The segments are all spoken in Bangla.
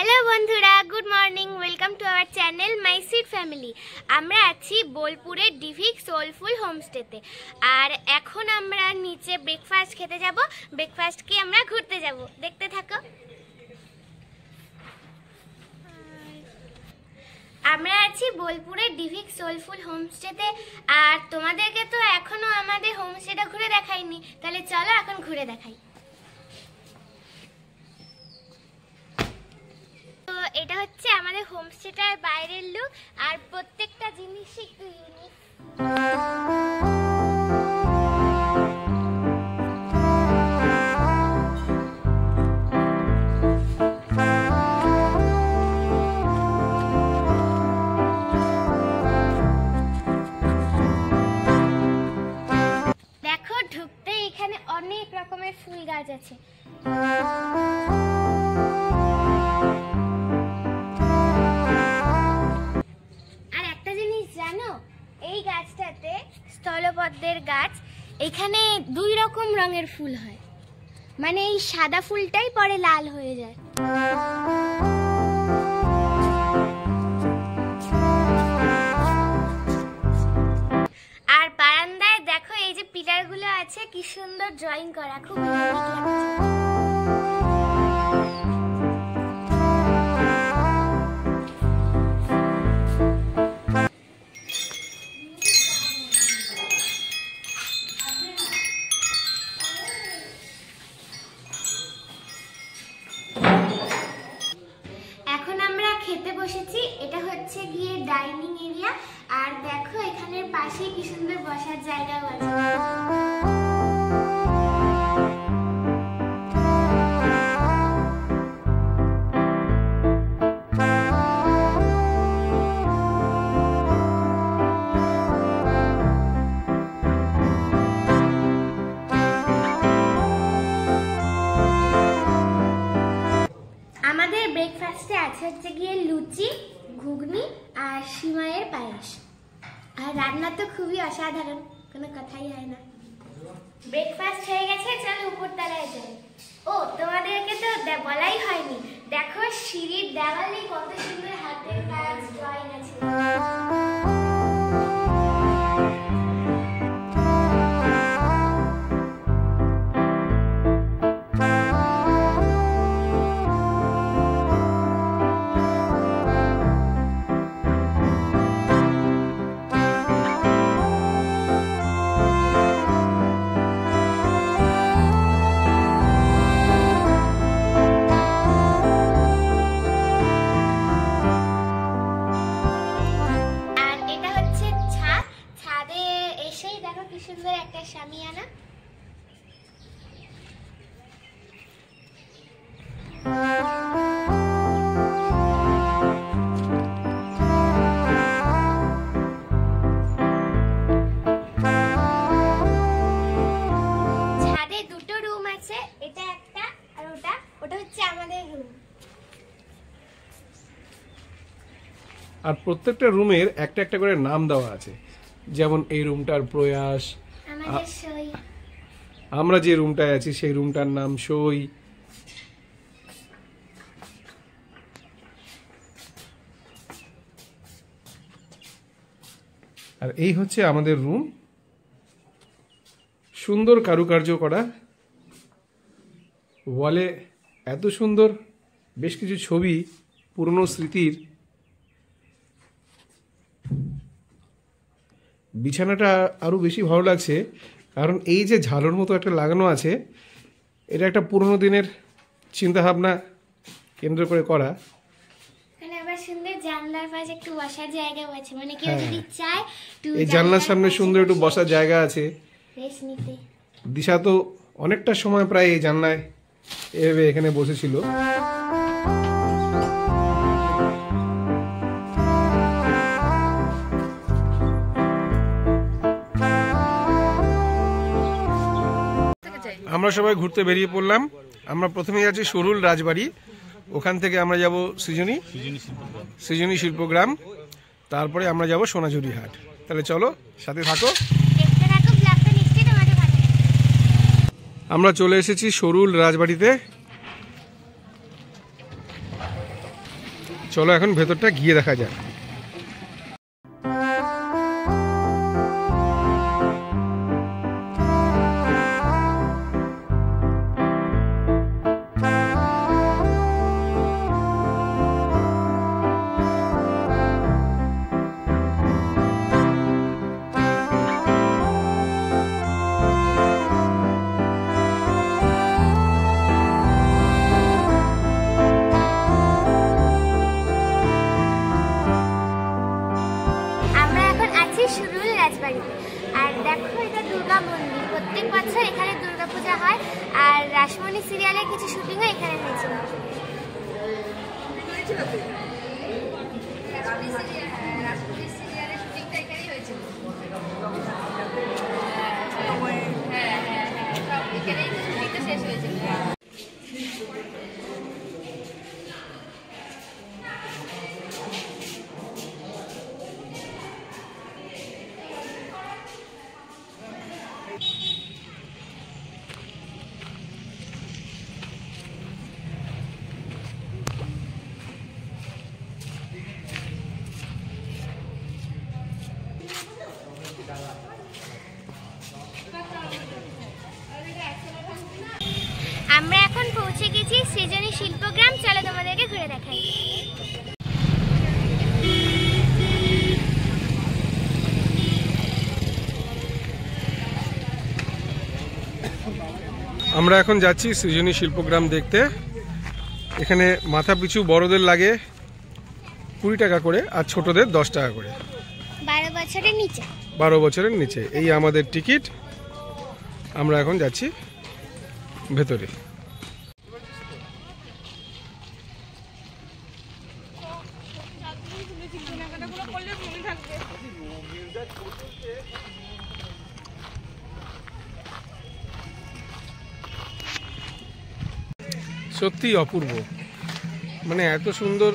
हेलो बंधुरा good morning welcome to our channel my sweet family. আমরা আছি বোলপুরের ডিভিক সোলফুল হোমস্টেতে। আর এখন আমরা নিচে ব্রেকফাস্ট খেতে যাব। ব্রেকফাস্ট কি আমরা ঘুরতে যাব, দেখতে থাকো। আমরা আছি বোলপুরের ডিভিক সোলফুল হোমস্টেতে। আর তোমাদেরকে তো এখনো আমাদের হোমস্টেটা ঘুরে দেখাইনি, তাহলে চলো এখন ঘুরে দেখাই। তো এটা হচ্ছে আমাদের হোমস্টেটার বাইরের লুক, আর প্রত্যেকটা জিনিসই একটু ইউনিক। দেখো ঢুকতে এখানে অনেক রকমের ফুল গাছ আছে। এই গাছটাতে স্থলপদ্মের গাছ, এখানে দুই রকম রঙের ফুল হয়, মানে এই সাদা ফুলটাই পরে লাল হয়ে যায়। আর বারান্দায় দেখো এই যে পিলার গুলো আছে, কি সুন্দর ড্রয়িং করা, খুব ইউনিক লাগছে। খেতে বসেছি, এটা হচ্ছে গিয়ে ডাইনিং এরিয়া। আর দেখো এখানের পাশে কি সুন্দর বসার জায়গাও আছে। আমাদের ব্রেকফাস্টে আছে হচ্ছে গিয়ে লুচি, ঘুগনি আর সিমাইয়ের পায়েস। আর রান্না তো খুবই অসাধারণ, কোনো কথাই হয় না। ব্রেকফাস্ট হয়ে গেছে, চলো উপরতলায় যাই। ও তোমাদেরকে তো বলাই হয়নি, দেখো সিঁড়ির দেওয়ালে কত সুন্দর হাতের কাজ ড্রয়িং আছে। কি সুন্দর একটা শামিয়ানা। ছাদে দুটো রুম আছে, এটা একটা আর ওটা হচ্ছে আমাদের রুম। আর প্রত্যেকটা রুমের একটা একটা করে নাম দেওয়া আছে, যেমন এই রুমটার প্রয়াস, আমরা যে রুমটায় আছি সেই রুমটার নাম সই। আর এই হচ্ছে আমাদের রুম, সুন্দর কারুকার্য করা, ওয়ালে এত সুন্দর বেশ কিছু ছবি, পুরনো স্মৃতির। বিছানাটা আরো বেশি ভালো লাগছে, কারণ এই যে ঝালোর মতো একটা লাগানো আছে, এটা একটা পুরনো দিনের চিন্তাভাবনা কেন্দ্র করে করা। এই জানলার সামনে সুন্দর একটু বসার জায়গা আছে। দিশা তো অনেকটা সময় প্রায় এই জানলায় এভাবে এখানে বসেছিল। আমরা সবাই ঘুরতে বেরিয়ে পড়লাম। আমরা প্রথমে যাচ্ছি সরুল রাজবাড়ি, ওখান থেকে আমরা যাব সৃজনী শিল্পগ্রাম, তারপরে আমরা যাব সোনাঝুরি হাট। তাহলে চলো সাথে থাকো। আমরা চলে এসেছি সরুল রাজবাড়িতে। চলো এখন ভেতরটা গিয়ে দেখা যাক। সুরুল রাজবাড়িতে। আর দেখো এটা দুর্গা মন্দির, প্রত্যেক বছর এখানে দুর্গা পূজা হয় আর রাসমণি সিরিয়ালের কিছু শুটিংও এখানে হয়েছিল। আমরা এখন পৌঁছে গেছি সৃজনী শিল্পগ্রাম। চলো তোমাদেরকে ঘুরে দেখাই। আমরা এখন যাচ্ছি সৃজনী শিল্পগ্রাম দেখতে। এখানে মাথা পিছু বড়দের লাগে 20 টাকা করে আর ছোটদের 10 টাকা করে। 12 বছরের নিচে। 12 বছরের নিচে এই আমাদের টিকিট। আমরা এখন যাচ্ছি ভেতরে। সত্যি অপূর্ব, মানে এত সুন্দর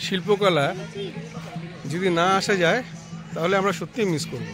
শিল্পকলা যদি না আসা যায় তাহলে আমরা সত্যিই মিস করব।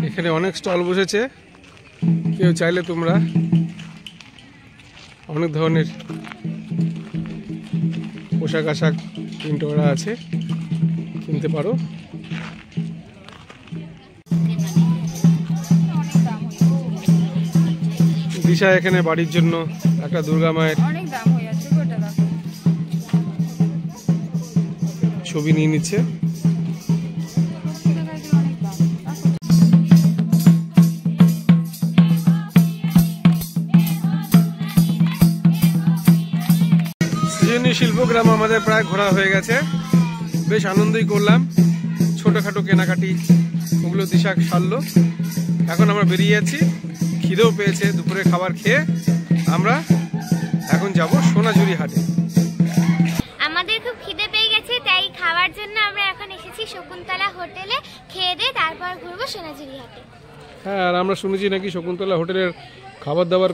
এখানে অনেক স্টল বসেছে, কেউ চাইলে তোমরা অনেক ধরনের পোশাক আশাক প্রিন্ট করা আছে, কিনতে পারো। দিশা এখানে বাড়ির জন্য একটা দুর্গা মায়ের ছবি নিয়ে নিচ্ছে। সৃজনী শিল্পগ্রাম আমাদের প্রায় ঘোরা হয়ে গেছে, বেশ আনন্দই করলাম। ছোটখাটো কেনাকাটি ওগুলো দিশা সারলো। এখন আমরা বেরিয়ে যাচ্ছি, খিদেও পেয়েছে। দুপুরে খাবার খেয়ে আমরা এখন যাব সোনাঝুরি হাটে। আমাদের খুব খিদে পেয়ে গেছে, তাই খাওয়ার জন্য আমরা এখন এসেছি শকুন্তলা হোটেলে। খেয়ে দিয়ে তারপর ঘুরবো সোনাঝুরি হাটে। হ্যাঁ, আর আমরা শুনেছি নাকি শকুন্তলা হোটেলের খাবার দাবার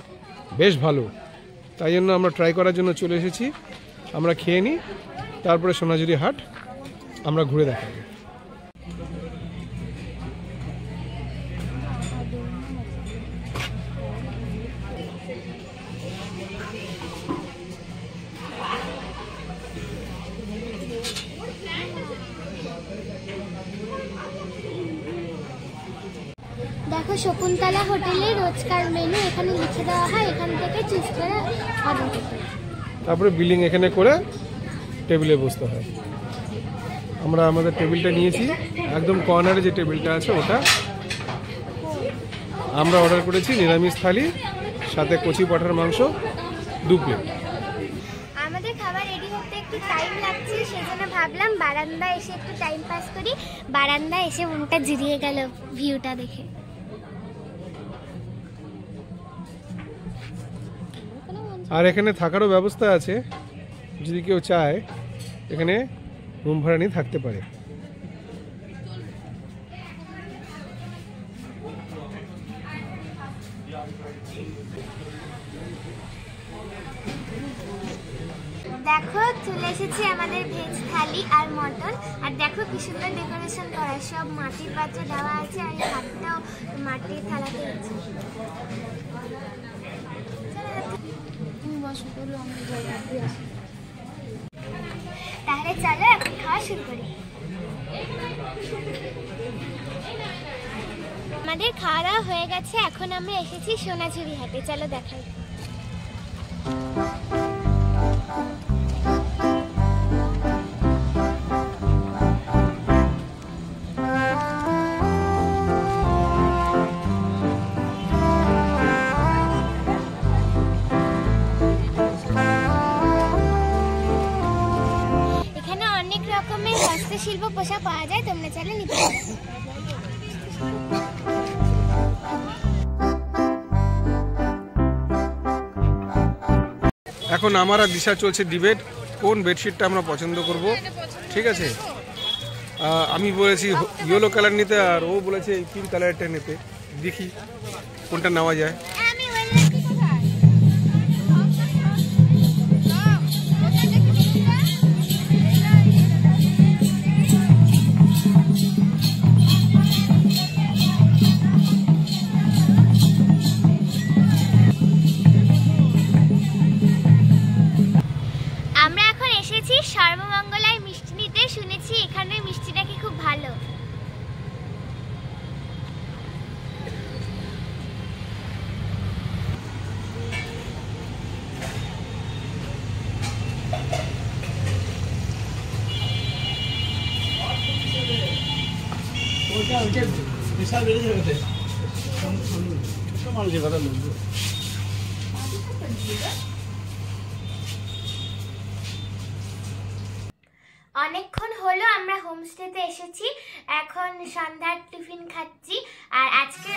বেশ ভালো, তাই জন্য আমরা ট্রাই করার জন্য চলে এসেছি। আমরা খেয়ে নিই, তারপরে সোনাঝুরি হাট আমরা ঘুরে দেখাবো। দেখো শকুন্তলা হোটেলে রোজকার মেনু এখানে লিখে দেওয়া হয়, এখান থেকে চুজ করে অর্ডার করতে হয়। তারপরে বিলিং এখানে করে টেবিলে বসতে হয়। আমরা আমাদের টেবিলটা নিয়েছি, একদম কর্নারে যে টেবিলটা আছে ওটা। আমরা অর্ডার করেছি নিরামিষ থালি, সাথে কচি পাঁঠার মাংস 2 প্লেট। আমাদের খাবার রেডি হতে একটু টাইম লাগছে, সেজন্য ভাবলাম বারান্দায় এসে একটু টাইম পাস করি। বারান্দায় এসে মনটা জুড়িয়ে গেল ভিউটা দেখে। আর এখানে থাকারও ব্যবস্থা আছে, যদি কেউ চায় এখানে রুম ভাড়া নিয়ে থাকতে পারে। দেখো চলে এসেছি আমাদের ভেজ থালি আর মটন। আর দেখো কি সুন্দর ডেকোরেশন করা, সব মাটির পাত্রে দেওয়া আছে আর এই ভাতটাও মাটির থালাতে আছে। তাহলে চলো এখন খাওয়া শুরু করি। আমাদের খাওয়া দাওয়া হয়ে গেছে, এখন আমরা এসেছি সোনাঝুরি হাটে, চলো দেখাই। এখানে অনেক রকমের হস্তশিল্প পোশাক পাওয়া যায়, তোমরা চাইলে নিতে পারো। এখন আমার আর দিশা চলছে ডিবেট, কোন বেডশিটটা আমরা পছন্দ করব। ঠিক আছে, আমি বলেছি ইয়েলো কালার নিতে, আর ও বলেছে পিঙ্ক কালারটা নিতে। দেখি কোনটা নেওয়া যায়। আমরা এখন এসেছি সর্বমঙ্গলায় মিষ্টি নিতে, শুনেছি এখানের মিষ্টি নাকি খুব ভালো। অনেকক্ষণ হলো আমরা হোমস্টেতে এসেছি, এখন সন্ধ্যার টিফিন খাচ্ছি। আর আজকে